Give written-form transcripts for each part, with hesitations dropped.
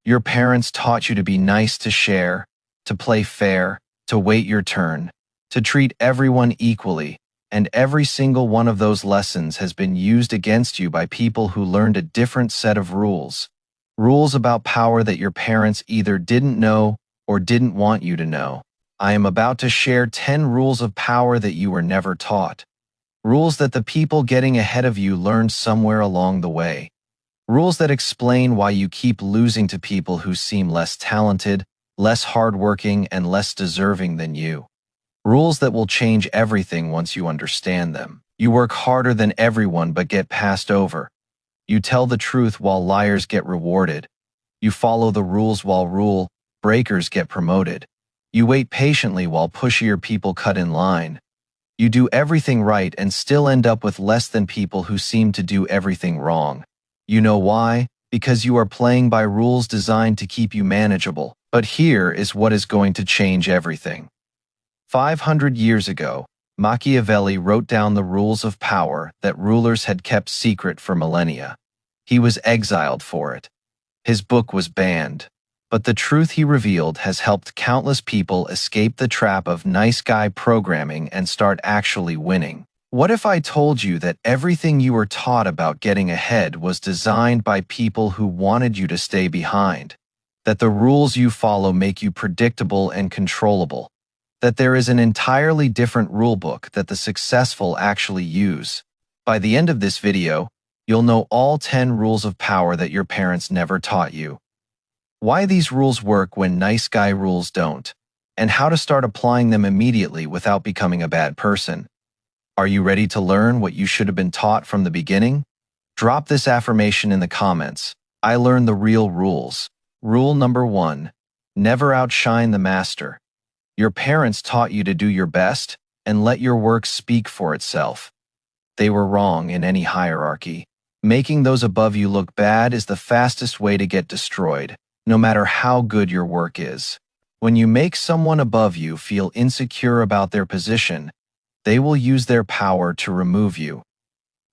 Your parents taught you to be nice, to share, to play fair, to wait your turn, to treat everyone equally, and every single one of those lessons has been used against you by people who learned a different set of rules. Rules about power that your parents either didn't know or didn't want you to know. I am about to share 10 rules of power that you were never taught. Rules that the people getting ahead of you learned somewhere along the way. Rules that explain why you keep losing to people who seem less talented, less hardworking, and less deserving than you. Rules that will change everything once you understand them. You work harder than everyone but get passed over. You tell the truth while liars get rewarded. You follow the rules while rule breakers get promoted. You wait patiently while pushier people cut in line. You do everything right and still end up with less than people who seem to do everything wrong. You know why? Because you are playing by rules designed to keep you manageable. But here is what is going to change everything. 500 years ago, Machiavelli wrote down the rules of power that rulers had kept secret for millennia. He was exiled for it. His book was banned. But the truth he revealed has helped countless people escape the trap of nice guy programming and start actually winning. What if I told you that everything you were taught about getting ahead was designed by people who wanted you to stay behind? That the rules you follow make you predictable and controllable? That there is an entirely different rulebook that the successful actually use? By the end of this video, you'll know all 10 rules of power that your parents never taught you. Why these rules work when nice guy rules don't, and how to start applying them immediately without becoming a bad person. Are you ready to learn what you should have been taught from the beginning? Drop this affirmation in the comments. I learned the real rules. Rule number 1. Never outshine the master. Your parents taught you to do your best and let your work speak for itself. They were wrong in any hierarchy. Making those above you look bad is the fastest way to get destroyed, no matter how good your work is. When you make someone above you feel insecure about their position, they will use their power to remove you.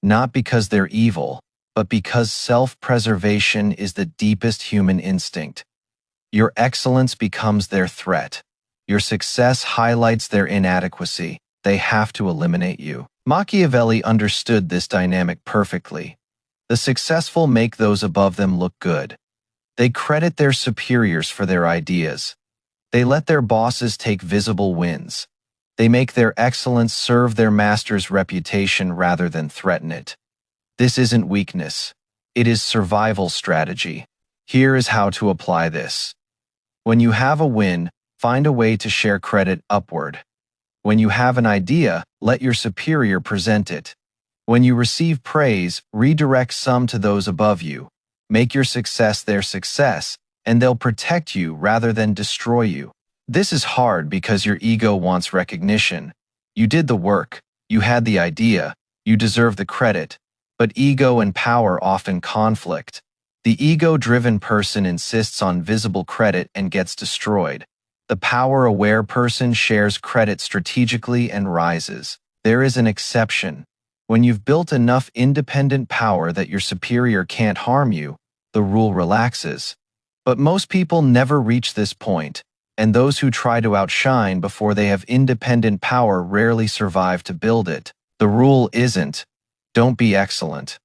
Not because they're evil, but because self-preservation is the deepest human instinct. Your excellence becomes their threat. Your success highlights their inadequacy. They have to eliminate you. Machiavelli understood this dynamic perfectly. The successful make those above them look good. They credit their superiors for their ideas. They let their bosses take visible wins. They make their excellence serve their master's reputation rather than threaten it. This isn't weakness. It is survival strategy. Here is how to apply this. When you have a win, find a way to share credit upward. When you have an idea, let your superior present it. When you receive praise, redirect some to those above you. Make your success their success, and they'll protect you rather than destroy you. This is hard because your ego wants recognition. You did the work, you had the idea, you deserve the credit. But ego and power often conflict. The ego-driven person insists on visible credit and gets destroyed. The power-aware person shares credit strategically and rises. There is an exception. When you've built enough independent power that your superior can't harm you, the rule relaxes. But most people never reach this point, and those who try to outshine before they have independent power rarely survive to build it. The rule isn't, don't be excellent.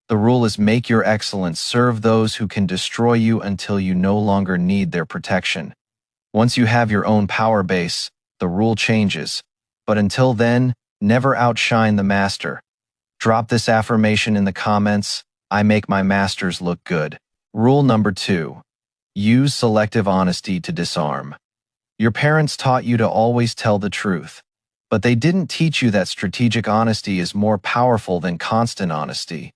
The rule is make your excellence serve those who can destroy you until you no longer need their protection. Once you have your own power base, the rule changes. But until then, never outshine the master. Drop this affirmation in the comments. I make my masters look good. Rule number 2. Use selective honesty to disarm. Your parents taught you to always tell the truth, but they didn't teach you that strategic honesty is more powerful than constant honesty.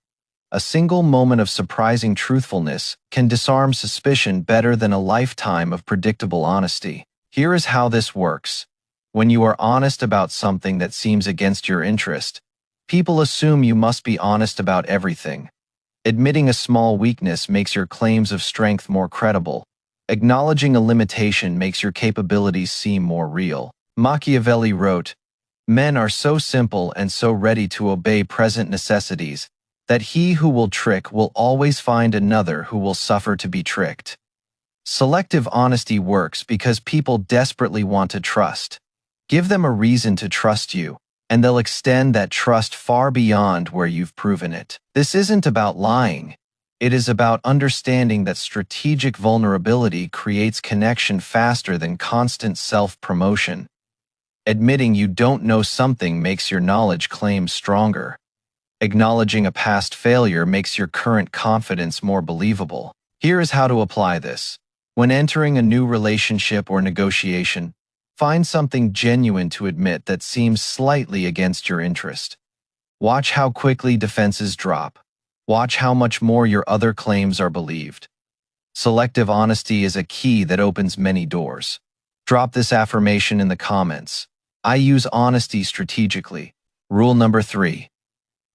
A single moment of surprising truthfulness can disarm suspicion better than a lifetime of predictable honesty. Here is how this works. When you are honest about something that seems against your interest, people assume you must be honest about everything. Admitting a small weakness makes your claims of strength more credible. Acknowledging a limitation makes your capabilities seem more real. Machiavelli wrote, "Men are so simple and so ready to obey present necessities that he who will trick will always find another who will suffer to be tricked." Selective honesty works because people desperately want to trust. Give them a reason to trust you, and they'll extend that trust far beyond where you've proven it. This isn't about lying. It is about understanding that strategic vulnerability creates connection faster than constant self-promotion. Admitting you don't know something makes your knowledge claim stronger. Acknowledging a past failure makes your current confidence more believable. Here is how to apply this. When entering a new relationship or negotiation, find something genuine to admit that seems slightly against your interest. Watch how quickly defenses drop. Watch how much more your other claims are believed. Selective honesty is a key that opens many doors. Drop this affirmation in the comments. I use honesty strategically. Rule number 3.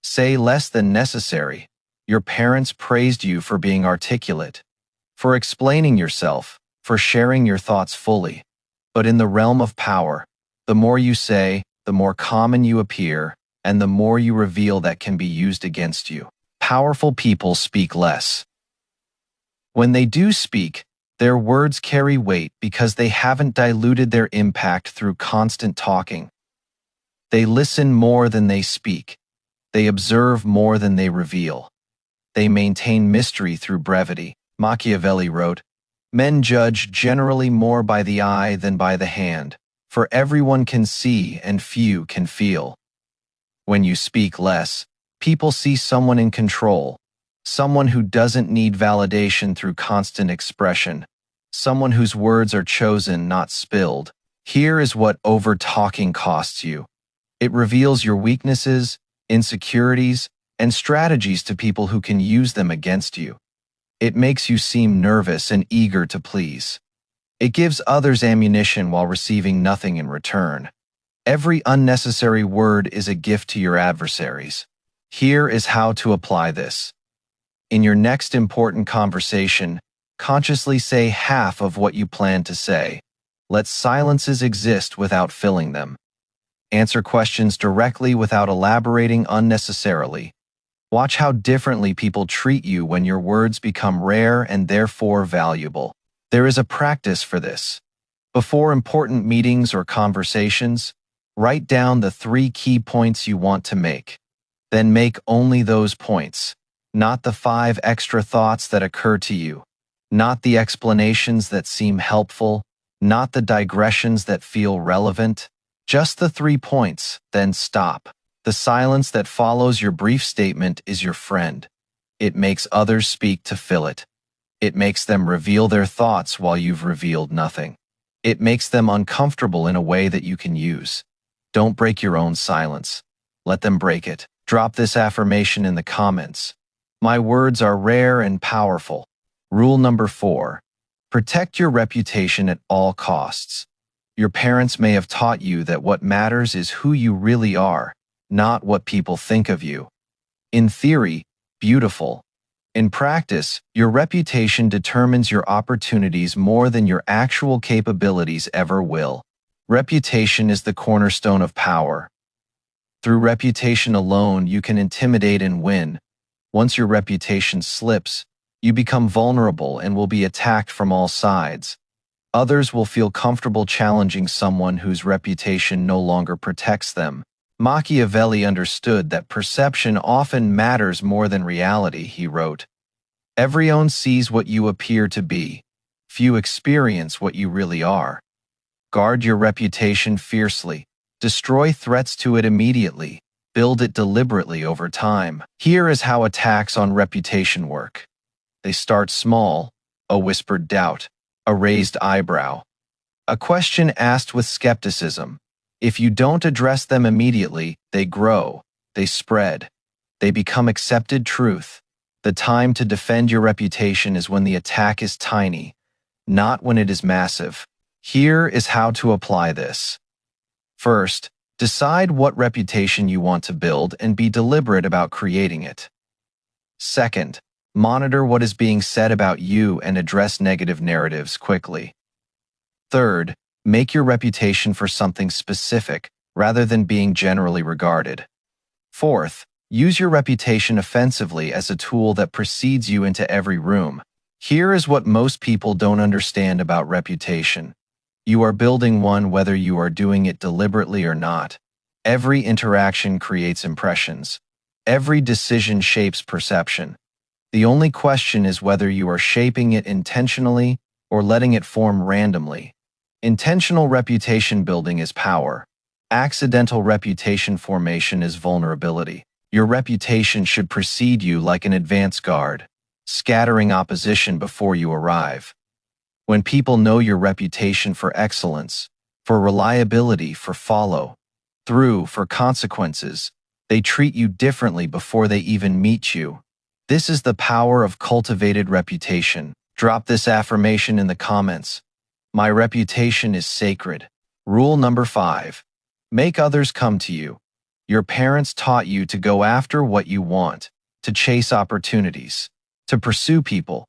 Say less than necessary. Your parents praised you for being articulate, for explaining yourself, for sharing your thoughts fully. But in the realm of power, the more you say, the more common you appear, and the more you reveal that can be used against you. Powerful people speak less. When they do speak, their words carry weight because they haven't diluted their impact through constant talking. They listen more than they speak. They observe more than they reveal. They maintain mystery through brevity. Machiavelli wrote, "Men judge generally more by the eye than by the hand, for everyone can see and few can feel." When you speak less, people see someone in control, someone who doesn't need validation through constant expression, someone whose words are chosen, not spilled. Here is what over-talking costs you. It reveals your weaknesses, insecurities, and strategies to people who can use them against you. It makes you seem nervous and eager to please. It gives others ammunition while receiving nothing in return. Every unnecessary word is a gift to your adversaries. Here is how to apply this. In your next important conversation, consciously say half of what you plan to say. Let silences exist without filling them. Answer questions directly without elaborating unnecessarily. Watch how differently people treat you when your words become rare and therefore valuable. There is a practice for this. Before important meetings or conversations, write down the 3 key points you want to make. Then make only those points, not the 5 extra thoughts that occur to you, not the explanations that seem helpful, not the digressions that feel relevant, just the 3 points, then stop. The silence that follows your brief statement is your friend. It makes others speak to fill it. It makes them reveal their thoughts while you've revealed nothing. It makes them uncomfortable in a way that you can use. Don't break your own silence. Let them break it. Drop this affirmation in the comments. My words are rare and powerful. Rule number 4. Protect your reputation at all costs. Your parents may have taught you that what matters is who you really are, not what people think of you. In theory, beautiful. In practice, your reputation determines your opportunities more than your actual capabilities ever will. Reputation is the cornerstone of power. Through reputation alone, you can intimidate and win. Once your reputation slips, you become vulnerable and will be attacked from all sides. Others will feel comfortable challenging someone whose reputation no longer protects them. Machiavelli understood that perception often matters more than reality, he wrote. Everyone sees what you appear to be. Few experience what you really are. Guard your reputation fiercely. Destroy threats to it immediately. Build it deliberately over time. Here is how attacks on reputation work. They start small, a whispered doubt, a raised eyebrow, a question asked with skepticism. If you don't address them immediately, they grow, they spread, they become accepted truth. The time to defend your reputation is when the attack is tiny, not when it is massive. Here is how to apply this. First, decide what reputation you want to build and be deliberate about creating it. Second, monitor what is being said about you and address negative narratives quickly. Third, make your reputation for something specific rather than being generally regarded. Fourth, use your reputation offensively as a tool that precedes you into every room. Here is what most people don't understand about reputation. You are building one whether you are doing it deliberately or not. Every interaction creates impressions. Every decision shapes perception. The only question is whether you are shaping it intentionally or letting it form randomly. Intentional reputation building is power. Accidental reputation formation is vulnerability. Your reputation should precede you like an advance guard, scattering opposition before you arrive. When people know your reputation for excellence, for reliability, for follow-through, for consequences, they treat you differently before they even meet you. This is the power of cultivated reputation. Drop this affirmation in the comments. My reputation is sacred. Rule number 5. Make others come to you. Your parents taught you to go after what you want, to chase opportunities, to pursue people.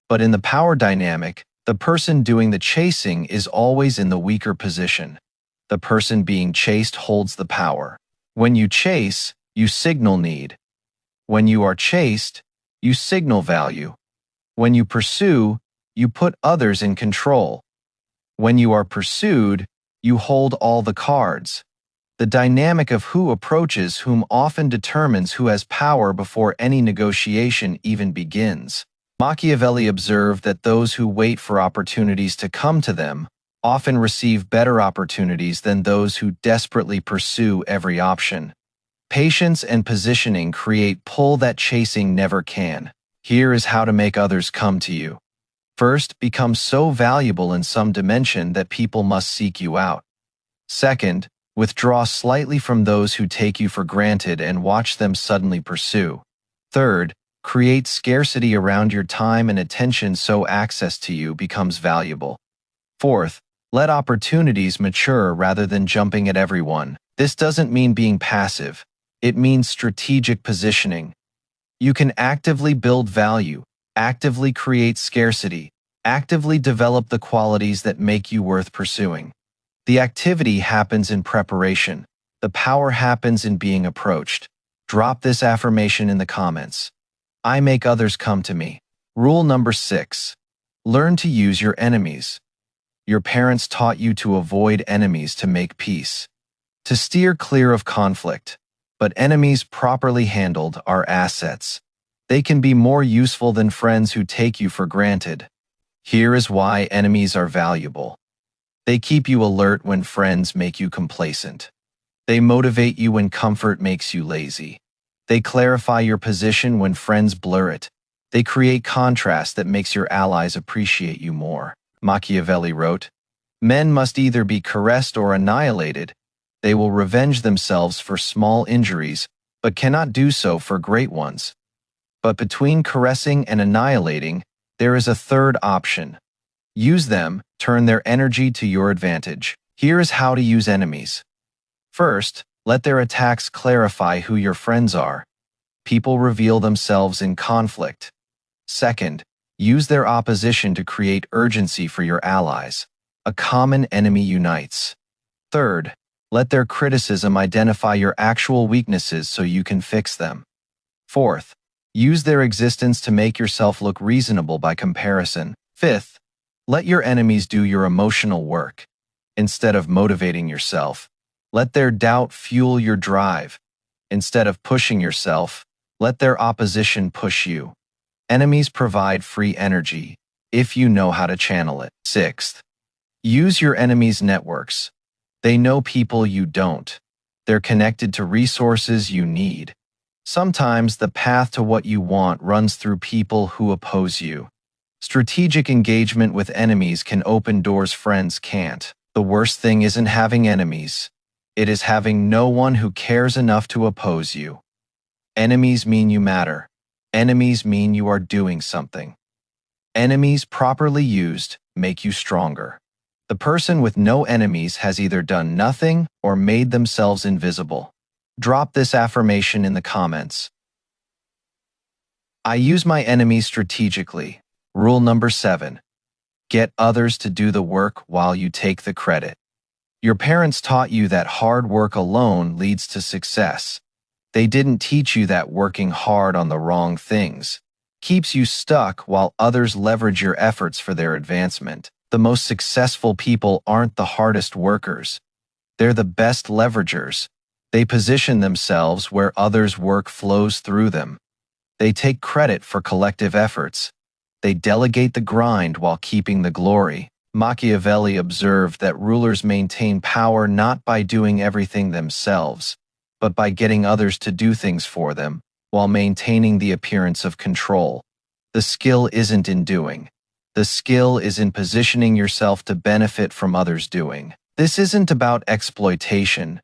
But in the power dynamic, the person doing the chasing is always in the weaker position. The person being chased holds the power. When you chase, you signal need. When you are chased, you signal value. When you pursue, you put others in control. When you are pursued, you hold all the cards. The dynamic of who approaches whom often determines who has power before any negotiation even begins. Machiavelli observed that those who wait for opportunities to come to them often receive better opportunities than those who desperately pursue every option. Patience and positioning create pull that chasing never can. Here is how to make others come to you. First, become so valuable in some dimension that people must seek you out. Second, withdraw slightly from those who take you for granted and watch them suddenly pursue. Third, create scarcity around your time and attention so access to you becomes valuable. Fourth, let opportunities mature rather than jumping at everyone. This doesn't mean being passive. It means strategic positioning. You can actively build value, actively create scarcity, actively develop the qualities that make you worth pursuing. The activity happens in preparation. The power happens in being approached. Drop this affirmation in the comments. I make others come to me. Rule number 6. Learn to use your enemies. Your parents taught you to avoid enemies to make peace, to steer clear of conflict. But enemies properly handled are assets. They can be more useful than friends who take you for granted. Here is why enemies are valuable. They keep you alert when friends make you complacent. They motivate you when comfort makes you lazy. They clarify your position when friends blur it. They create contrast that makes your allies appreciate you more. Machiavelli wrote, "Men must either be caressed or annihilated. They will revenge themselves for small injuries, but cannot do so for great ones." But between caressing and annihilating, there is a third option. Use them, turn their energy to your advantage. Here is how to use enemies. First, let their attacks clarify who your friends are. People reveal themselves in conflict. Second, use their opposition to create urgency for your allies. A common enemy unites. Third, let their criticism identify your actual weaknesses so you can fix them. Fourth, use their existence to make yourself look reasonable by comparison. Fifth, let your enemies do your emotional work. Instead of motivating yourself, let their doubt fuel your drive. Instead of pushing yourself, let their opposition push you. Enemies provide free energy, if you know how to channel it. Sixth, use your enemies' networks. They know people you don't. They're connected to resources you need. Sometimes the path to what you want runs through people who oppose you. Strategic engagement with enemies can open doors friends can't. The worst thing isn't having enemies. It is having no one who cares enough to oppose you. Enemies mean you matter. Enemies mean you are doing something. Enemies properly used make you stronger. The person with no enemies has either done nothing or made themselves invisible. Drop this affirmation in the comments. I use my enemies strategically. Rule number 7. Get others to do the work while you take the credit. Your parents taught you that hard work alone leads to success. They didn't teach you that working hard on the wrong things keeps you stuck while others leverage your efforts for their advancement. The most successful people aren't the hardest workers. They're the best leveragers. They position themselves where others' work flows through them. They take credit for collective efforts. They delegate the grind while keeping the glory. Machiavelli observed that rulers maintain power not by doing everything themselves, but by getting others to do things for them, while maintaining the appearance of control. The skill isn't in doing. The skill is in positioning yourself to benefit from others' doing. This isn't about exploitation.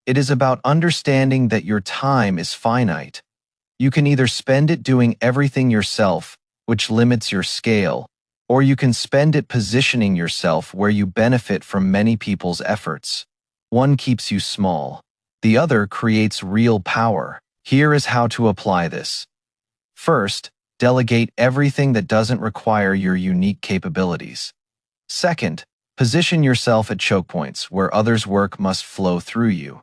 It is about understanding that your time is finite. You can either spend it doing everything yourself, which limits your scale, or you can spend it positioning yourself where you benefit from many people's efforts. One keeps you small. The other creates real power. Here is how to apply this. First, delegate everything that doesn't require your unique capabilities. Second, position yourself at choke points where others' work must flow through you.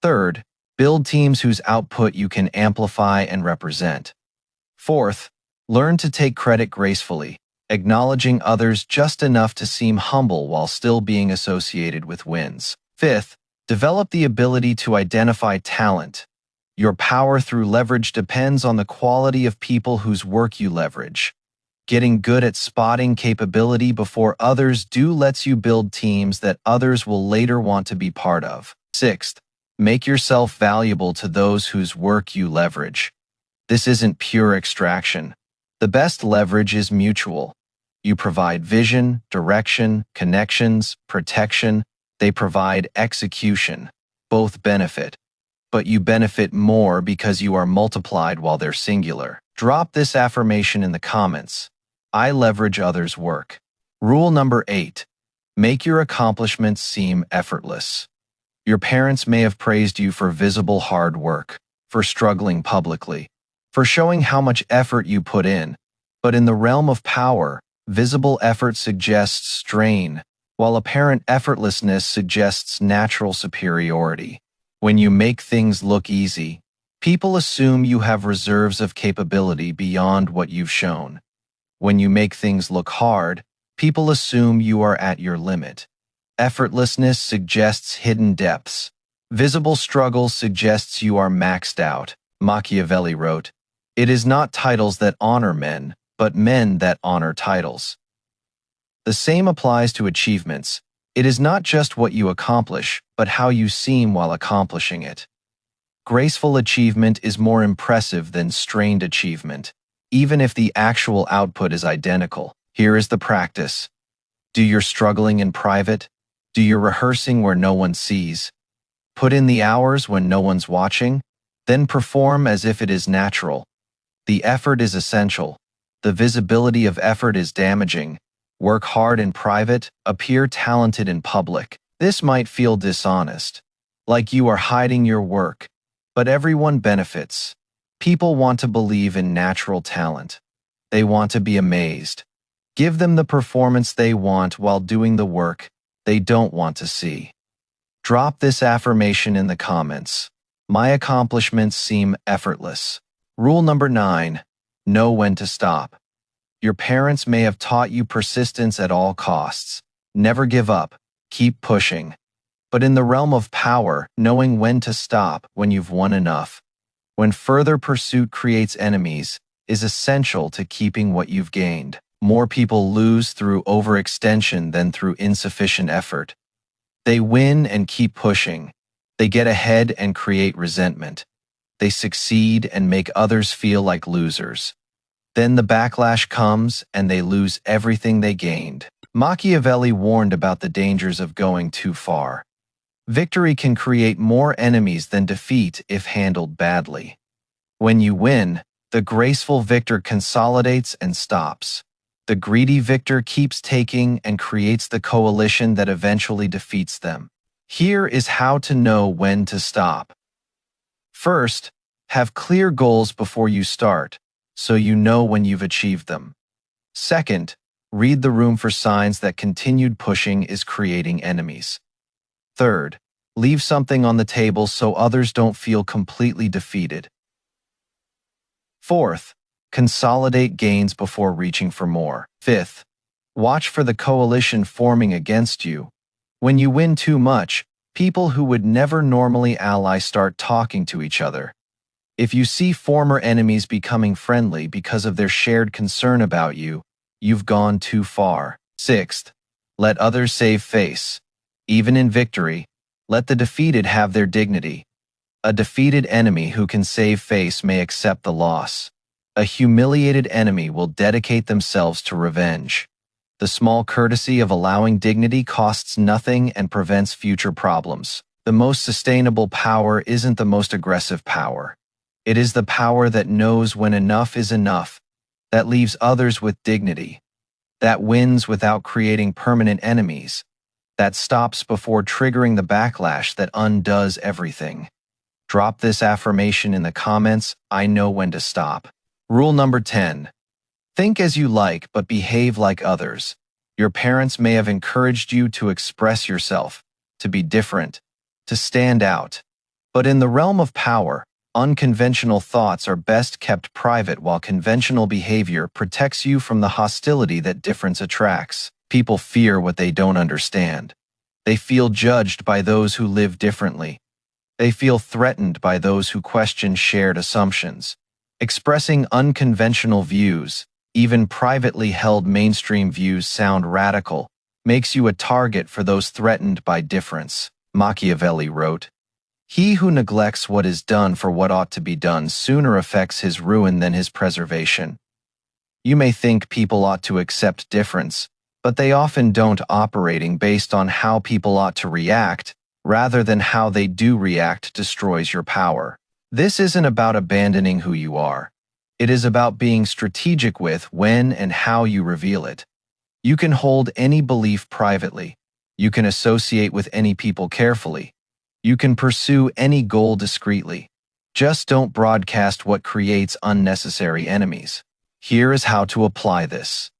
Third, build teams whose output you can amplify and represent. Fourth, learn to take credit gracefully, acknowledging others just enough to seem humble while still being associated with wins. Fifth, develop the ability to identify talent. Your power through leverage depends on the quality of people whose work you leverage. Getting good at spotting capability before others do lets you build teams that others will later want to be part of. Sixth, make yourself valuable to those whose work you leverage. This isn't pure extraction. The best leverage is mutual. You provide vision, direction, connections, protection. They provide execution. Both benefit. But you benefit more because you are multiplied while they're singular. Drop this affirmation in the comments. I leverage others' work. Rule number 8. Make your accomplishments seem effortless. Your parents may have praised you for visible hard work, for struggling publicly, for showing how much effort you put in. But in the realm of power, visible effort suggests strain, while apparent effortlessness suggests natural superiority. When you make things look easy, people assume you have reserves of capability beyond what you've shown. When you make things look hard, people assume you are at your limit. Effortlessness suggests hidden depths. Visible struggle suggests you are maxed out. Machiavelli wrote, "It is not titles that honor men, but men that honor titles." The same applies to achievements. It is not just what you accomplish, but how you seem while accomplishing it. Graceful achievement is more impressive than strained achievement, even if the actual output is identical. Here is the practice. Do your struggling in private. Do your rehearsing where no one sees. Put in the hours when no one's watching, then perform as if it is natural. The effort is essential. The visibility of effort is damaging. Work hard in private, appear talented in public. This might feel dishonest, like you are hiding your work, but everyone benefits. People want to believe in natural talent. They want to be amazed. Give them the performance they want while doing the work they don't want to see. Drop this affirmation in the comments. My accomplishments seem effortless. Rule number 9. Know when to stop. Your parents may have taught you persistence at all costs. Never give up. Keep pushing. But in the realm of power, knowing when to stop when you've won enough, when further pursuit creates enemies, is essential to keeping what you've gained. More people lose through overextension than through insufficient effort. They win and keep pushing. They get ahead and create resentment. They succeed and make others feel like losers. Then the backlash comes and they lose everything they gained. Machiavelli warned about the dangers of going too far. Victory can create more enemies than defeat if handled badly. When you win, the graceful victor consolidates and stops. The greedy victor keeps taking and creates the coalition that eventually defeats them. Here is how to know when to stop. First, have clear goals before you start, so you know when you've achieved them. Second, read the room for signs that continued pushing is creating enemies. Third, leave something on the table so others don't feel completely defeated. Fourth, Consolidate gains before reaching for more. Fifth, watch for the coalition forming against you. When you win too much, people who would never normally ally start talking to each other. If you see former enemies becoming friendly because of their shared concern about you, you've gone too far. Sixth, let others save face. Even in victory, let the defeated have their dignity. A defeated enemy who can save face may accept the loss. A humiliated enemy will dedicate themselves to revenge. The small courtesy of allowing dignity costs nothing and prevents future problems. The most sustainable power isn't the most aggressive power. It is the power that knows when enough is enough, that leaves others with dignity, that wins without creating permanent enemies, that stops before triggering the backlash that undoes everything. Drop this affirmation in the comments. I know when to stop. Rule number 10. Think as you like, but behave like others. Your parents may have encouraged you to express yourself, to be different, to stand out. But in the realm of power, unconventional thoughts are best kept private while conventional behavior protects you from the hostility that difference attracts. People fear what they don't understand. They feel judged by those who live differently. They feel threatened by those who question shared assumptions. Expressing unconventional views, even privately held mainstream views sound radical, makes you a target for those threatened by difference. Machiavelli wrote, "He who neglects what is done for what ought to be done sooner affects his ruin than his preservation." You may think people ought to accept difference, but they often don't, operating based on how people ought to react, rather than how they do react destroys your power. This isn't about abandoning who you are. It is about being strategic with when and how you reveal it. You can hold any belief privately. You can associate with any people carefully. You can pursue any goal discreetly. Just don't broadcast what creates unnecessary enemies. Here is how to apply this.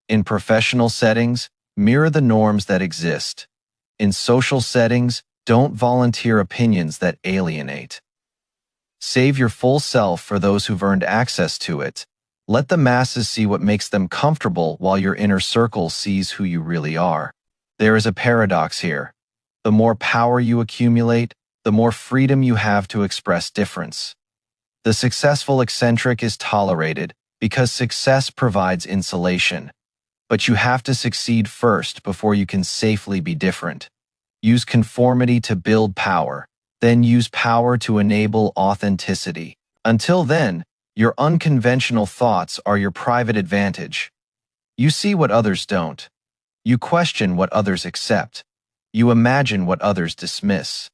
In professional settings, mirror the norms that exist. In social settings, don't volunteer opinions that alienate. Save your full self for those who've earned access to it. Let the masses see what makes them comfortable while your inner circle sees who you really are. There is a paradox here. The more power you accumulate, the more freedom you have to express difference. The successful eccentric is tolerated because success provides insulation. But you have to succeed first before you can safely be different. Use conformity to build power, then use power to enable authenticity. Until then, your unconventional thoughts are your private advantage. You see what others don't. You question what others accept. You imagine what others dismiss.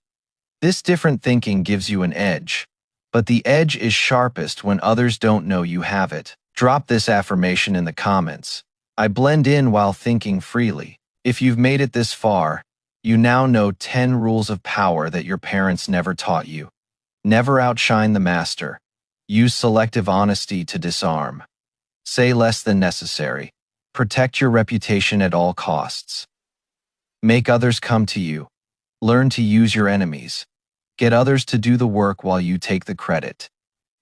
This different thinking gives you an edge, but the edge is sharpest when others don't know you have it. Drop this affirmation in the comments. I blend in while thinking freely. If you've made it this far, you now know 10 rules of power that your parents never taught you. Never outshine the master. Use selective honesty to disarm. Say less than necessary. Protect your reputation at all costs. Make others come to you. Learn to use your enemies. Get others to do the work while you take the credit.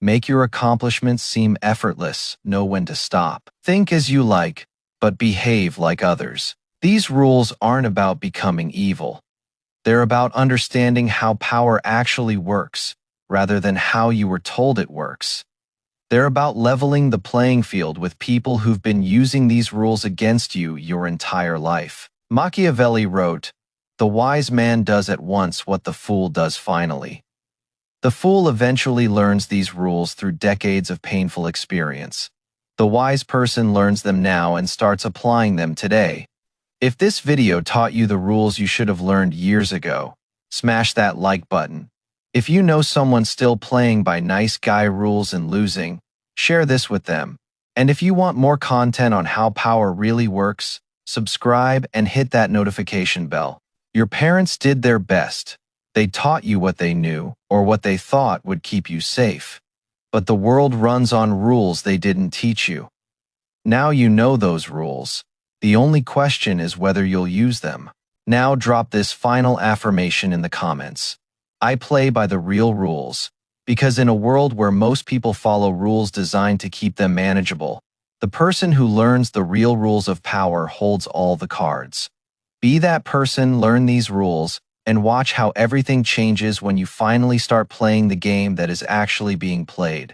Make your accomplishments seem effortless. Know when to stop. Think as you like, but behave like others. These rules aren't about becoming evil. They're about understanding how power actually works, rather than how you were told it works. They're about leveling the playing field with people who've been using these rules against you your entire life. Machiavelli wrote, "The wise man does at once what the fool does finally." The fool eventually learns these rules through decades of painful experience. The wise person learns them now and starts applying them today. If this video taught you the rules you should have learned years ago, smash that like button. If you know someone still playing by nice guy rules and losing, share this with them. And if you want more content on how power really works, subscribe and hit that notification bell. Your parents did their best. They taught you what they knew or what they thought would keep you safe. But the world runs on rules they didn't teach you. Now you know those rules. The only question is whether you'll use them. Now drop this final affirmation in the comments. I play by the real rules. Because in a world where most people follow rules designed to keep them manageable, the person who learns the real rules of power holds all the cards. Be that person, learn these rules, and watch how everything changes when you finally start playing the game that is actually being played.